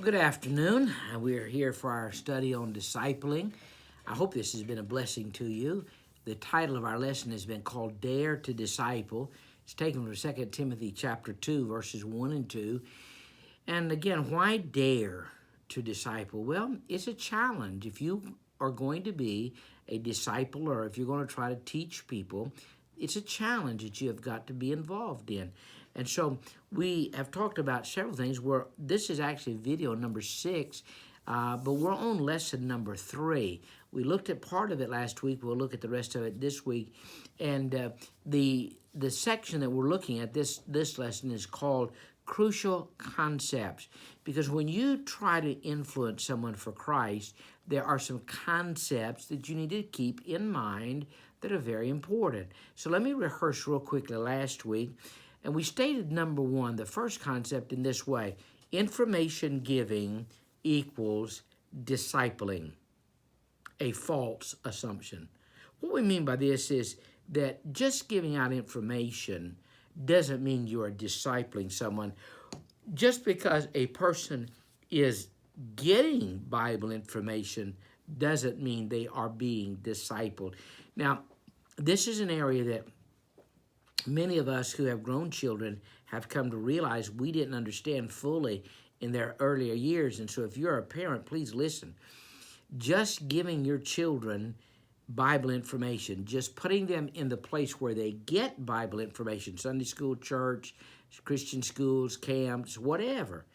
Good afternoon. We're here for our study on discipling. I hope this has been a blessing to you. The title of our lesson has been called Dare to Disciple. It's taken from 2 Timothy chapter 2, verses 1 and 2. And again, why dare to disciple? Well, it's a challenge. If you are going to be a disciple or if you're going to try to teach people, it's a challenge that you have got to be involved in. And so we have talked about several things where this is actually video number 6, but we're on lesson number 3. We looked at part of it last week. We'll look at the rest of it this week. And the section that we're looking at, this lesson is called Crucial Concepts. Because when you try to influence someone for Christ, there are some concepts that you need to keep in mind that are very important. So let me rehearse real quickly last week. And we stated number 1, the first concept in this way: information giving equals discipling, a false assumption. What we mean by this is that just giving out information doesn't mean you are discipling someone. Just because a person is getting Bible information doesn't mean they are being discipled. Now, this is an area that many of us who have grown children have come to realize we didn't understand fully in their earlier years. And so if you're a parent, please listen. Just giving your children Bible information, just putting them in the place where they get Bible information, Sunday school, church, Christian schools, camps, whatever,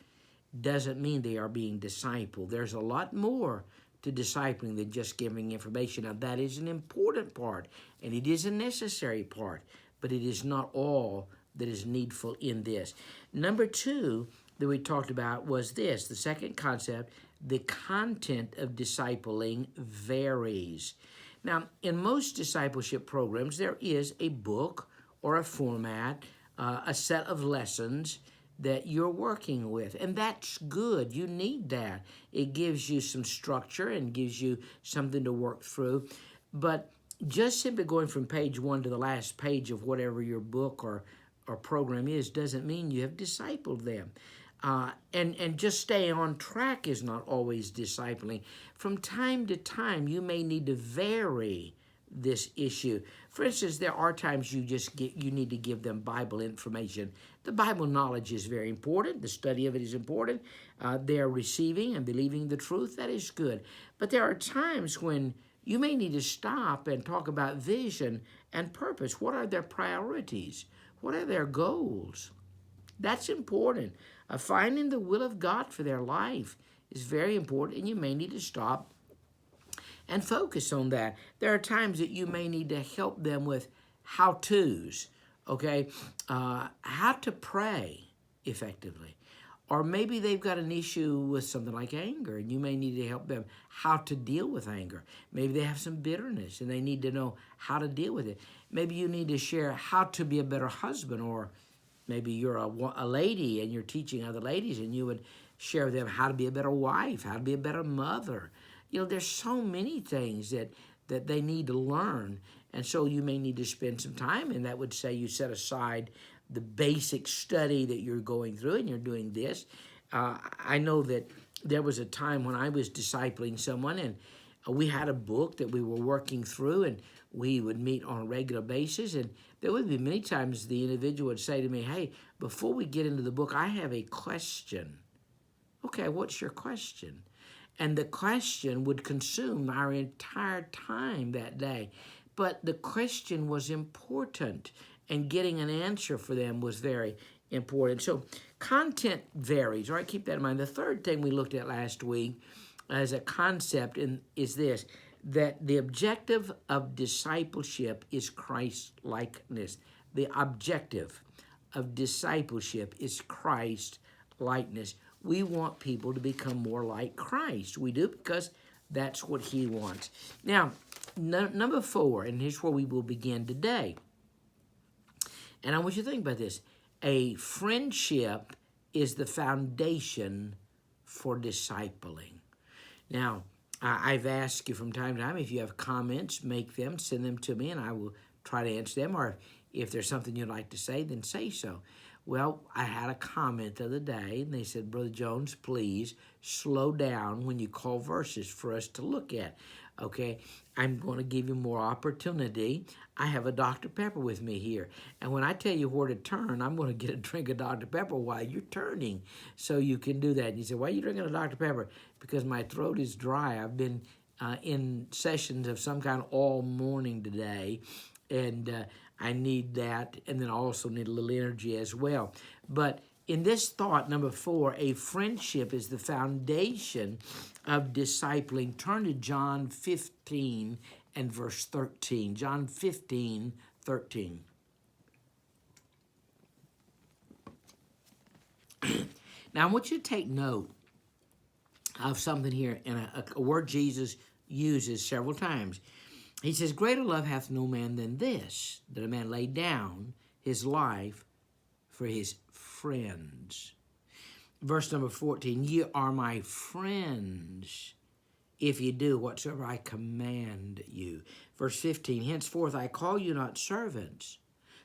doesn't mean they are being discipled. There's a lot more to discipling than just giving information. Now, that is an important part, and it is a necessary part, but it is not all that is needful in this. Number 2 that we talked about was this, the second concept: the content of discipling varies. Now, in most discipleship programs, there is a book or a format, a set of lessons that you're working with, and that's good. You need that. It gives you some structure and gives you something to work through. But just simply going from page 1 to the last page of whatever your book or program is doesn't mean you have discipled them. And just staying on track is not always discipling. From time to time, you may need to vary this issue. For instance, there are times you need to give them Bible information. The Bible knowledge is very important. The study of it is important. They are receiving and believing the truth. That is good. But there are times when you may need to stop and talk about vision and purpose. What are their priorities? What are their goals? That's important. Finding the will of God for their life is very important, and you may need to stop and focus on that. There are times that you may need to help them with how-tos, okay? How to pray effectively. Or maybe they've got an issue with something like anger, and you may need to help them how to deal with anger. Maybe they have some bitterness, and they need to know how to deal with it. Maybe you need to share how to be a better husband, or maybe you're a lady and you're teaching other ladies, and you would share with them how to be a better wife, how to be a better mother. You know, there's so many things that they need to learn, and so you may need to spend some time, and that would say you set aside the basic study that you're going through, and you're doing this. I know that there was a time when I was discipling someone, and we had a book that we were working through, and we would meet on a regular basis, and there would be many times the individual would say to me, "Hey, before we get into the book, I have a question." Okay, what's your question? And the question would consume our entire time that day. But the question was important, and getting an answer for them was very important. So content varies, all right? Keep that in mind. The third thing we looked at last week as a concept is this, that the objective of discipleship is Christ-likeness. The objective of discipleship is Christ-likeness. We want people to become more like Christ. We do, because that's what he wants. Now, number 4, and here's where we will begin today. And I want you to think about this. A friendship is the foundation for discipling. Now, I've asked you from time to time, if you have comments, make them, send them to me, and I will try to answer them. Or if there's something you'd like to say, then say so. Well, I had a comment the other day, and they said, Brother Jones, please slow down when you call verses for us to look at. Okay, I'm going to give you more opportunity. I have a Dr. Pepper with me here. And when I tell you where to turn, I'm going to get a drink of Dr. Pepper while you're turning. So you can do that. And you say, why are you drinking a Dr. Pepper? Because my throat is dry. I've been in sessions of some kind all morning today. And I need that, and then I also need a little energy as well. But in this thought, number 4, a friendship is the foundation of discipling. Turn to John 15 and verse 13. John 15, 13. Now, I want you to take note of something here, and a word Jesus uses several times. He says, greater love hath no man than this, that a man lay down his life for his friends. Verse number 14, ye are my friends, if ye do whatsoever I command you. Verse 15, henceforth I call you not servants,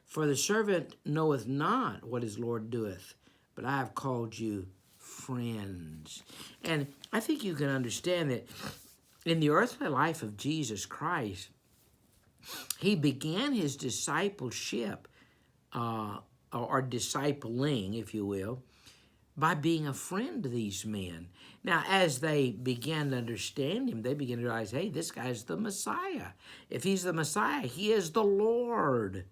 for the servant knoweth not what his Lord doeth, but I have called you friends. And I think you can understand that in the earthly life of Jesus Christ, he began his discipleship, or discipling, if you will, by being a friend to these men. Now, as they began to understand him, they began to realize, hey, this guy's the Messiah. If he's the Messiah, he is the Lord.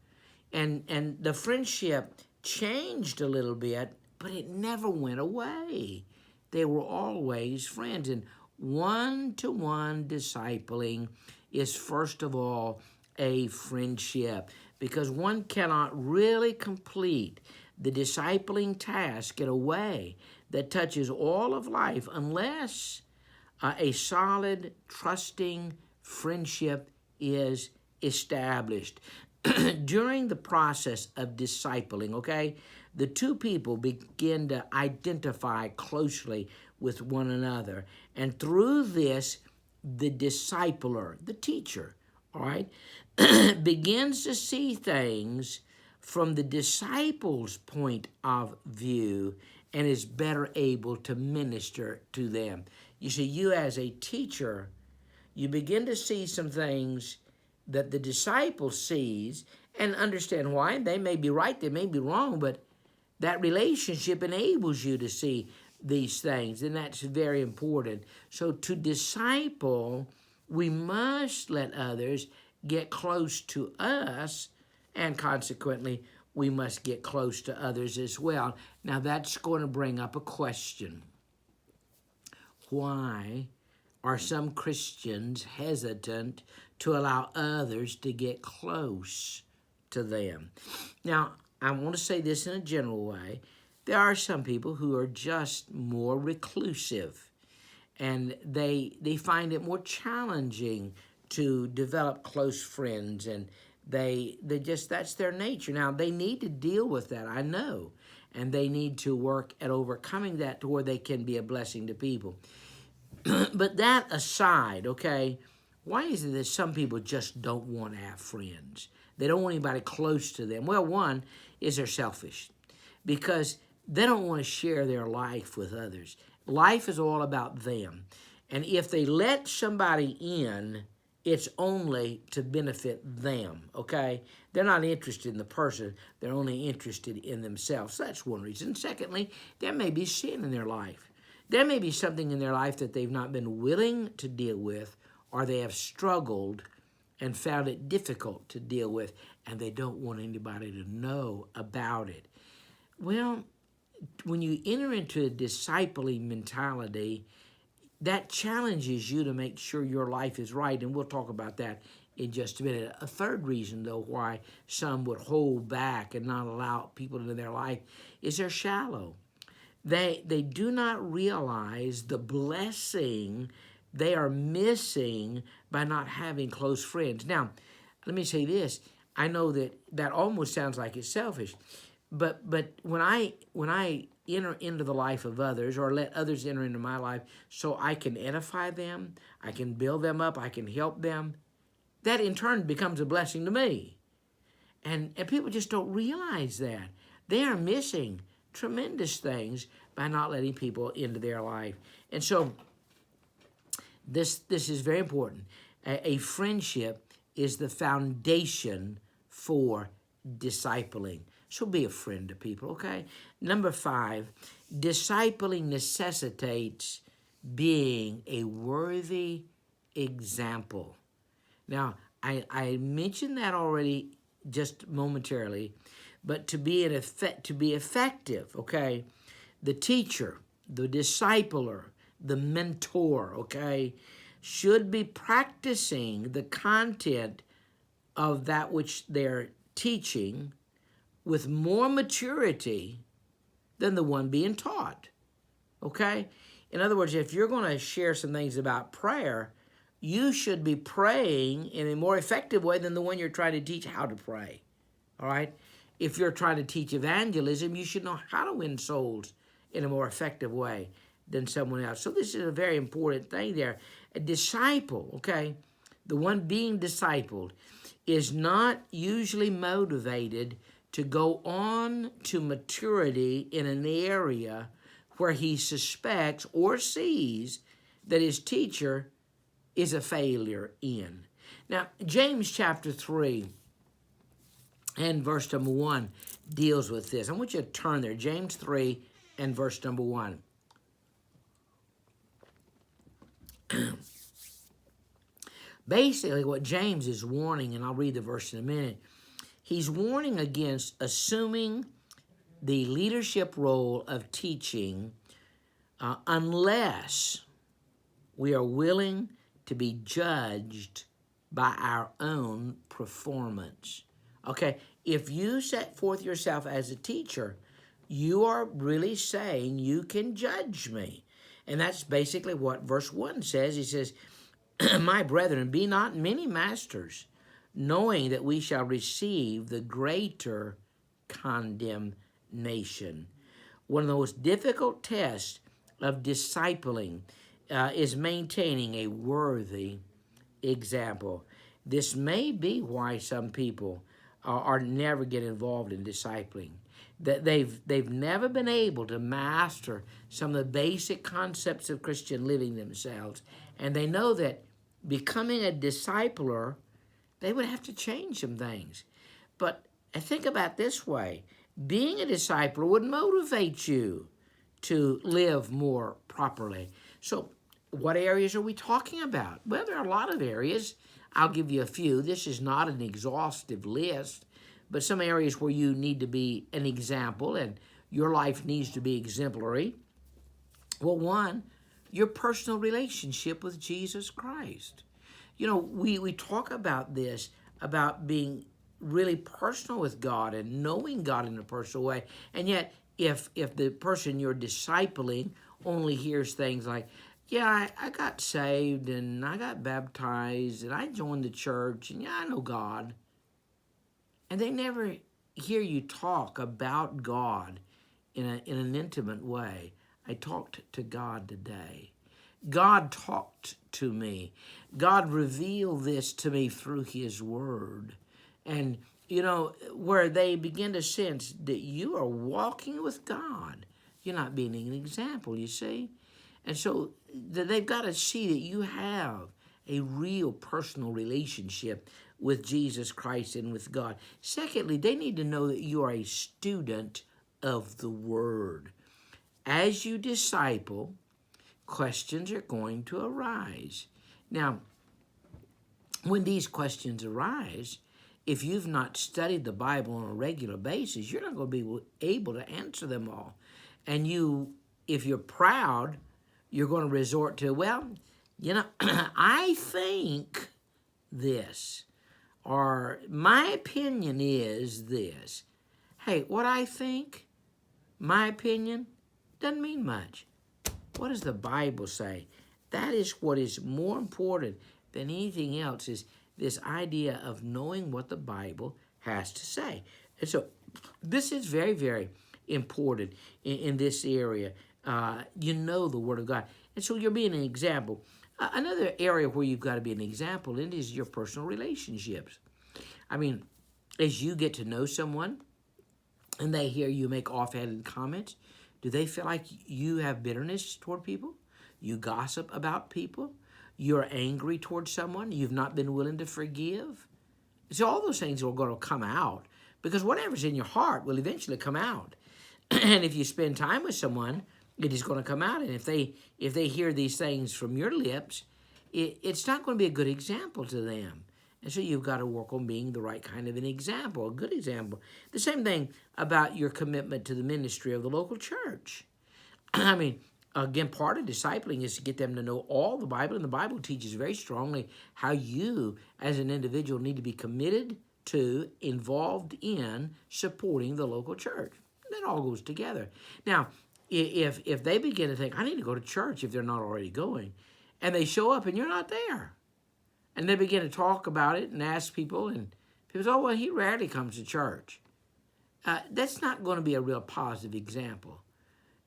And the friendship changed a little bit, but it never went away. They were always friends. And one-to-one discipling is, first of all, a friendship, because one cannot really complete the discipling task in a way that touches all of life unless a solid, trusting friendship is established. During the process of discipling, okay, the two people begin to identify closely with one another. And through this, the discipler, the teacher, all right, begins to see things from the disciples' point of view and is better able to minister to them. You see, you as a teacher, you begin to see some things that the disciple sees and understand why. They may be right, they may be wrong, but that relationship enables you to see these things, and that's very important. So to disciple, we must let others get close to us, and consequently, we must get close to others as well. Now, that's going to bring up a question. Why are some Christians hesitant to allow others to get close to them? Now, I want to say this in a general way. There are some people who are just more reclusive, and they find it more challenging to develop close friends, and they just, that's their nature. Now, they need to deal with that, I know, and they need to work at overcoming that to where they can be a blessing to people. But that aside, okay, why is it that some people just don't want to have friends? They don't want anybody close to them. Well, one is they're selfish, because they don't want to share their life with others. Life is all about them. And if they let somebody in, it's only to benefit them, okay? They're not interested in the person. They're only interested in themselves. So that's one reason. Secondly, there may be sin in their life. There may be something in their life that they've not been willing to deal with, or they have struggled and found it difficult to deal with, and they don't want anybody to know about it. Well, when you enter into a discipling mentality, that challenges you to make sure your life is right, and we'll talk about that in just a minute. A third reason, though, why some would hold back and not allow people into their life is they're shallow. They do not realize the blessing they are missing by not having close friends. Now, let me say this. I know that almost sounds like it's selfish, but when I enter into the life of others, or let others enter into my life so I can edify them, I can build them up, I can help them, that in turn becomes a blessing to me. And people just don't realize that. they are missing tremendous things by not letting people into their life. And so this is very important. A friendship is the foundation for discipling. So be a friend to people, okay? Number 5, discipling necessitates being a worthy example. Now, I mentioned that already just momentarily, but to be effective, okay, the teacher, the discipler, the mentor, okay, should be practicing the content of that which they're teaching with more maturity than the one being taught, okay? In other words, if you're going to share some things about prayer, you should be praying in a more effective way than the one you're trying to teach how to pray, all right? If you're trying to teach evangelism, you should know how to win souls in a more effective way than someone else. So this is a very important thing there. A disciple, okay, the one being discipled, is not usually motivated to go on to maturity in an area where he suspects or sees that his teacher is a failure in. Now, James chapter 3 and verse number 1 deals with this. I want you to turn there. James 3 and verse number 1. Basically, what James is warning, and I'll read the verse in a minute, he's warning against assuming the leadership role of teaching unless we are willing to be judged by our own performance. Okay, if you set forth yourself as a teacher, you are really saying you can judge me. And that's basically what verse 1 says. He says, my brethren, be not many masters, knowing that we shall receive the greater condemnation. One of the most difficult tests of discipling is maintaining a worthy example. This may be why some people are never get involved in discipling. That they've never been able to master some of the basic concepts of Christian living themselves, and they know that becoming a discipler, they would have to change some things. But I think about this way: being a discipler would motivate you to live more properly. So, what areas are we talking about? Well, there are a lot of areas. I'll give you a few. This is not an exhaustive list, but some areas where you need to be an example and your life needs to be exemplary. Well, one, your personal relationship with Jesus Christ. You know, we talk about this, about being really personal with God and knowing God in a personal way. And yet, if the person you're discipling only hears things like, yeah, I got saved and I got baptized and I joined the church and yeah, I know God, and they never hear you talk about God in an intimate way. I talked to God today. God talked to me. God revealed this to me through His Word. And, you know, where they begin to sense that you are walking with God, you're not being an example, you see? And so they've got to see that you have a real personal relationship with Jesus Christ and with God. Secondly, they need to know that you are a student of the Word. As you disciple, questions are going to arise. Now, when these questions arise, if you've not studied the Bible on a regular basis, you're not going to be able to answer them all. And if you're proud, you're going to resort to, well, you know, I think this, or my opinion is this. Hey, what I think, my opinion, doesn't mean much. What does the Bible say? That is what is more important than anything else, is this idea of knowing what the Bible has to say. And so this is very, very important in this area. You know the Word of God. And so you're being an example. Another area where you've got to be an example in is your personal relationships. I mean, as you get to know someone, and they hear you make offhanded comments, do they feel like you have bitterness toward people? You gossip about people? You're angry towards someone? You've not been willing to forgive? So all those things are going to come out, because whatever's in your heart will eventually come out. And if you spend time with someone, it is going to come out. And if they hear these things from your lips, it's not going to be a good example to them. And so you've got to work on being the right kind of an example, a good example. The same thing about your commitment to the ministry of the local church. I mean, again, part of discipling is to get them to know all the Bible, and the Bible teaches very strongly how you, as an individual, need to be committed to, involved in, supporting the local church. That all goes together. Now, if they begin to think, I need to go to church if they're not already going, and they show up and you're not there, and they begin to talk about it and ask people, and people say, oh, well, he rarely comes to church. That's not going to be a real positive example.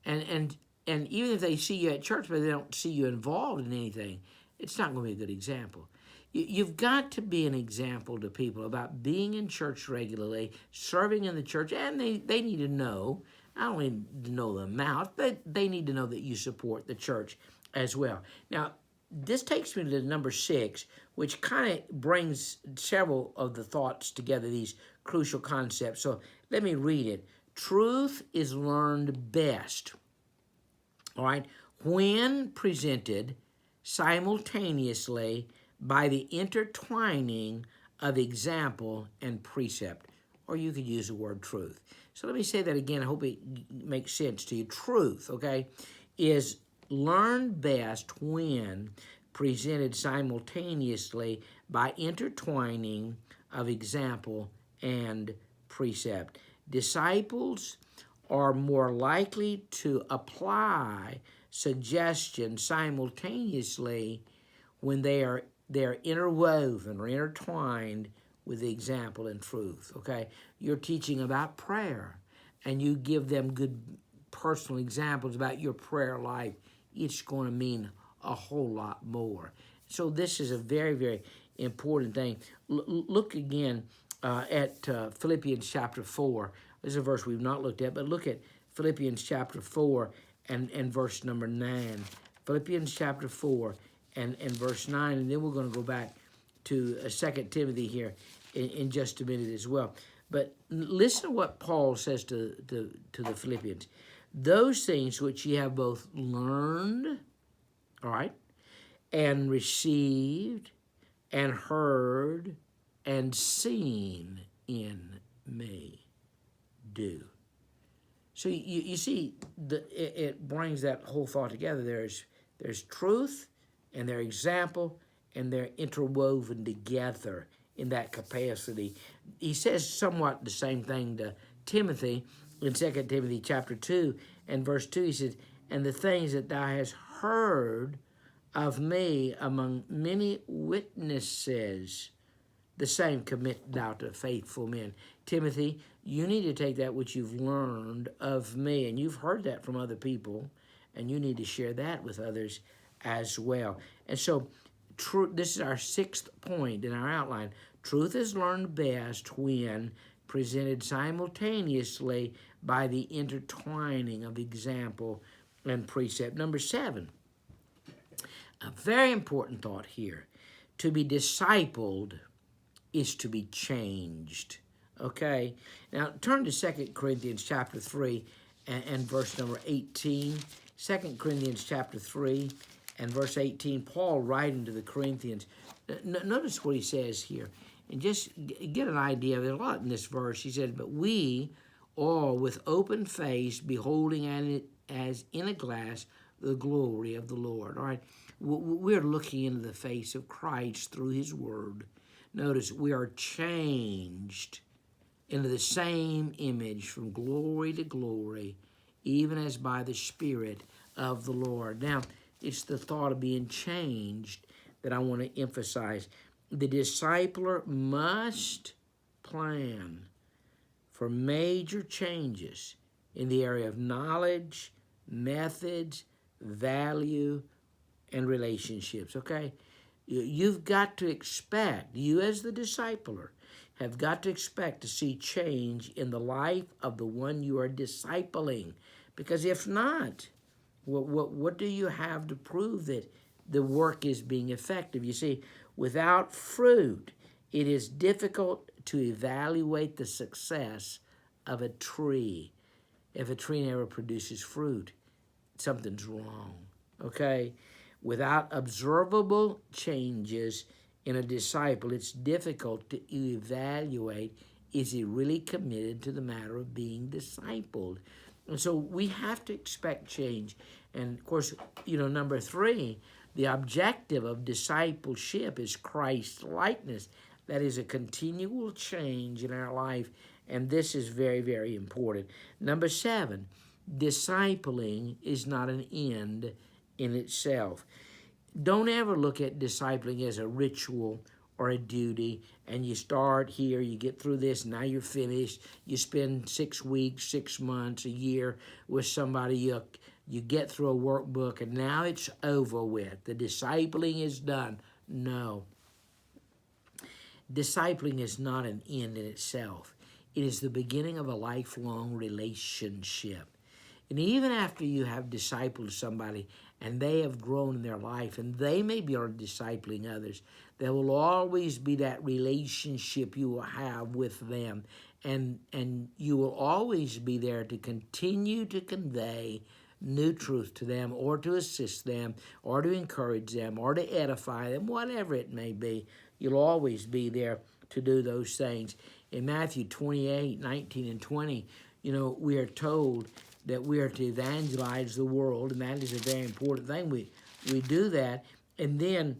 And even if they see you at church, but they don't see you involved in anything, it's not going to be a good example. You've got to be an example to people about being in church regularly, serving in the church, and they need to know, not only to know the amount, but they need to know that you support the church as well. Now, this takes me to number 6, which kind of brings several of the thoughts together, these crucial concepts. So let me read it. Truth is learned best, all right, when presented simultaneously by the intertwining of example and precept. Or you could use the word truth. So let me say that again. I hope it makes sense to you. Truth, okay, is learned best when presented simultaneously by intertwining of example and precept. Disciples are more likely to apply suggestion simultaneously when they're interwoven or intertwined with the example and truth, okay? You're teaching about prayer, and you give them good personal examples about your prayer life. It's going to mean a whole lot more. So this is a very, very important thing. Look again at Philippians chapter 4. This is a verse we've not looked at, but look at Philippians chapter 4 and verse number 9. Philippians chapter 4 and verse 9, and then we're going to go back to 2 Timothy here in just a minute as well. But listen to what Paul says to the Philippians. Those things which ye have both learned, all right, and received, and heard, and seen in me, do. So you see, it brings that whole thought together. There's truth, and their example, and they're interwoven together in that capacity. He says somewhat the same thing to Timothy in 2 Timothy chapter 2 and verse 2. He says, and the things that thou hast heard of me among many witnesses, the same commit thou to faithful men. Timothy, you need to take that which you've learned of me, and you've heard that from other people, and you need to share that with others as well. And so this is our 6th point in our outline. Truth is learned best when presented simultaneously by the intertwining of example and precept. Number 7, a very important thought here. To be discipled is to be changed. Okay? Now, turn to 2 Corinthians chapter 3 and verse number 18. 2 Corinthians chapter 3 and verse 18, Paul writing to the Corinthians. Notice what he says here. And just get an idea. There's a lot in this verse. He said, but we all with open face, beholding as in a glass the glory of the Lord. All right? We're looking into the face of Christ through his word. Notice, we are changed into the same image from glory to glory, even as by the Spirit of the Lord. Now, it's the thought of being changed that I want to emphasize. The discipler must plan for major changes in the area of knowledge, methods, value, and relationships, okay? You've got to expect, you as the discipler, have got to expect to see change in the life of the one you are discipling. Because if not, what do you have to prove that the work is being effective? You see, without fruit, it is difficult to evaluate the success of a tree. If a tree never produces fruit, something's wrong, okay? Without observable changes in a disciple, it's difficult to evaluate, is he really committed to the matter of being discipled? And so we have to expect change. And of course, number 3, the objective of discipleship is Christ likeness. That is a continual change in our life. And this is very, very important. Number 7, discipling is not an end in itself. Don't ever look at discipling as a ritual or a duty, and you start here, you get through this, now you're finished. You spend 6 weeks, 6 months, a year with somebody, you get through a workbook, and now it's over with. The discipling is done. No. Discipling is not an end in itself. It is the beginning of a lifelong relationship. And even after you have discipled somebody and they have grown in their life and they maybe are discipling others, there will always be that relationship you will have with them. And you will always be there to continue to convey new truth to them, or to assist them, or to encourage them, or to edify them, whatever it may be. You'll always be there to do those things. In Matthew 28, 19 and 20, we are told that we are to evangelize the world, and that is a very important thing. We do that, and then,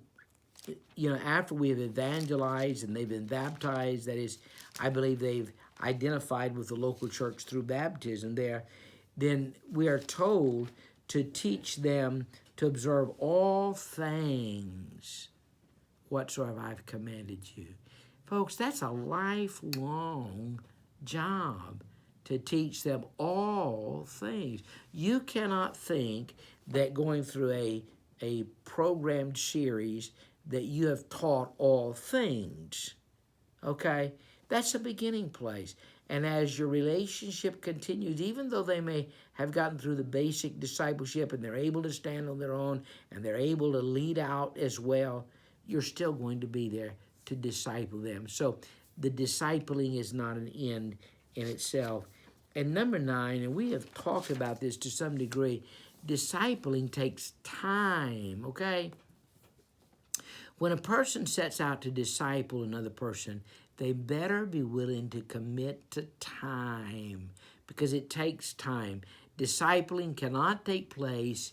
after we have evangelized and they've been baptized, that is, I believe they've identified with the local church through baptism there, then we are told to teach them to observe all things whatsoever I've commanded you. Folks, that's a lifelong job, to teach them all things. You cannot think that going through a programmed series that you have taught all things, okay? That's a beginning place. And as your relationship continues, even though they may have gotten through the basic discipleship and they're able to stand on their own and they're able to lead out as well, you're still going to be there to disciple them. So the discipling is not an end in itself. And number 9, and we have talked about this to some degree, discipling takes time, okay? When a person sets out to disciple another person, they better be willing to commit to time, because it takes time. Discipling cannot take place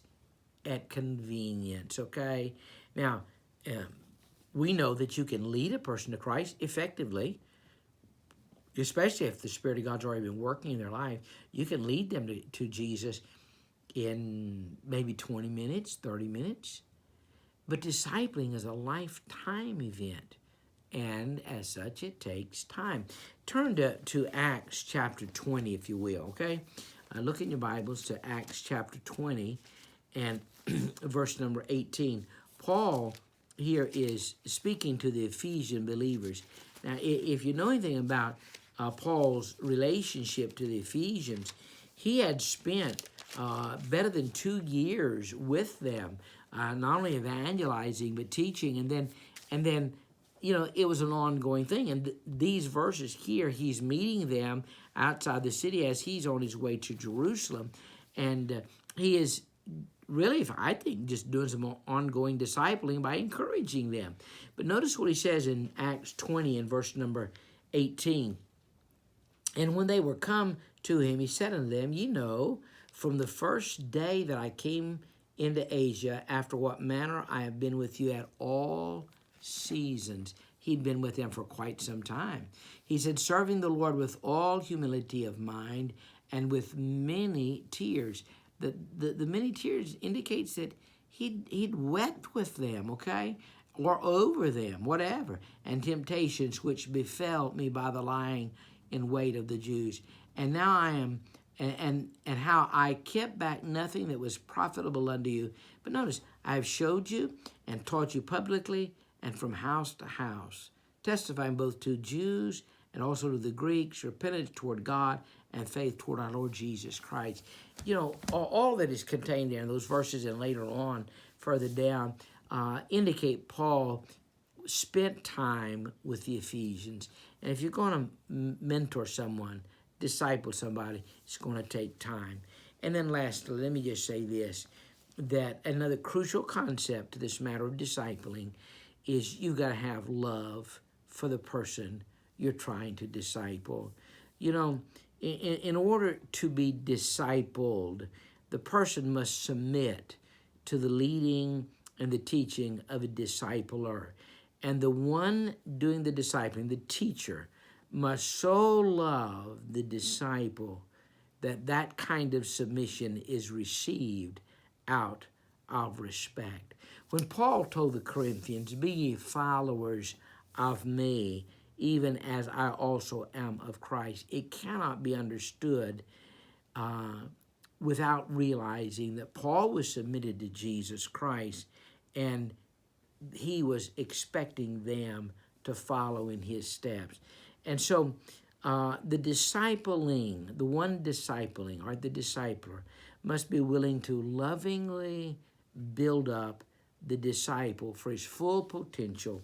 at convenience, okay? Now, we know that you can lead a person to Christ effectively, especially if the Spirit of God's already been working in their life. You can lead them to Jesus in maybe 20 minutes, 30 minutes. But discipling is a lifetime event, and as such, it takes time. Turn to Acts chapter 20, if you will, okay? Look in your Bibles to Acts chapter 20 and verse number 18. Paul here is speaking to the Ephesian believers. Now, if you know anything about Paul's relationship to the Ephesians, he had spent better than 2 years with them, not only evangelizing but teaching, and then it was an ongoing thing. And these verses here, he's meeting them outside the city as he's on his way to Jerusalem, and he is really, I think, just doing some ongoing discipling by encouraging them. But notice what he says in Acts 20 and verse number 18. And when they were come to him, he said unto them, Ye know, from the first day that I came into Asia, after what manner I have been with you at all seasons. He'd been with them for quite some time. He said, serving the Lord with all humility of mind and with many tears. The many tears indicates that he'd wept with them, okay? Or over them, whatever. And temptations which befell me by the lying in wait of the Jews. And now I am, and how I kept back nothing that was profitable unto you. But notice, I have showed you and taught you publicly and from house to house, testifying both to Jews and also to the Greeks, repentance toward God and faith toward our Lord Jesus Christ. You know, all that is contained there in those verses and later on, further down, indicate Paul spent time with the Ephesians. And if you're going to mentor someone, disciple somebody, it's going to take time. And then lastly, let me just say this, that another crucial concept to this matter of discipling is you got to have love for the person you're trying to disciple. You know, in order to be discipled, the person must submit to the leading and the teaching of a discipler. And the one doing the discipling, the teacher, must so love the disciple that that kind of submission is received out of respect. When Paul told the Corinthians, "Be ye followers of me, even as I also am of Christ," it cannot be understood without realizing that Paul was submitted to Jesus Christ, and he was expecting them to follow in his steps. And so the discipling, the one discipling, or the discipler, must be willing to lovingly build up the disciple for his full potential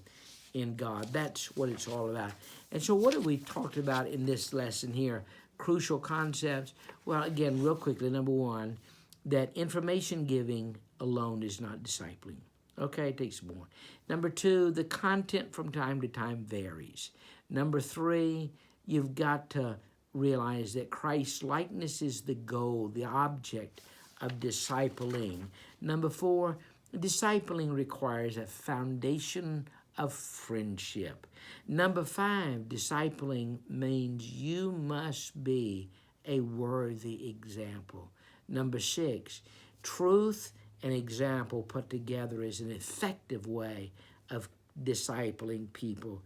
in God. That's what it's all about. And so what have we talked about in this lesson here? Crucial concepts. Well, again, real quickly, number one, that information giving alone is not discipling. Okay, it takes more. Number two, the content from time to time varies. Number three, you've got to realize that Christ's likeness is the goal, the object of discipling. Number four, discipling requires a foundation of friendship. Number five, discipling means you must be a worthy example. Number six, truth and example put together is an effective way of discipling people.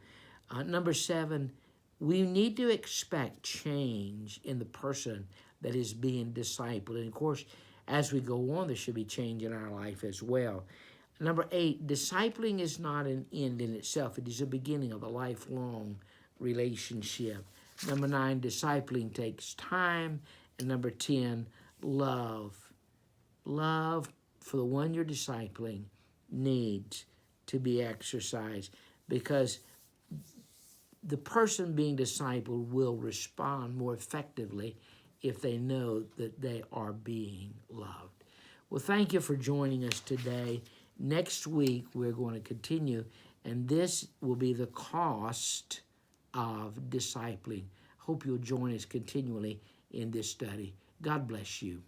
Number seven, we need to expect change in the person that is being discipled. And of course, as we go on, there should be change in our life as well. Number eight, discipling is not an end in itself. It is a beginning of a lifelong relationship. Number nine, discipling takes time. And number 10, love. Love for the one you're discipling needs to be exercised, because the person being discipled will respond more effectively if they know that they are being loved. Well, thank you for joining us today. Next week, we're going to continue, and this will be the cost of discipling. Hope you'll join us continually in this study. God bless you.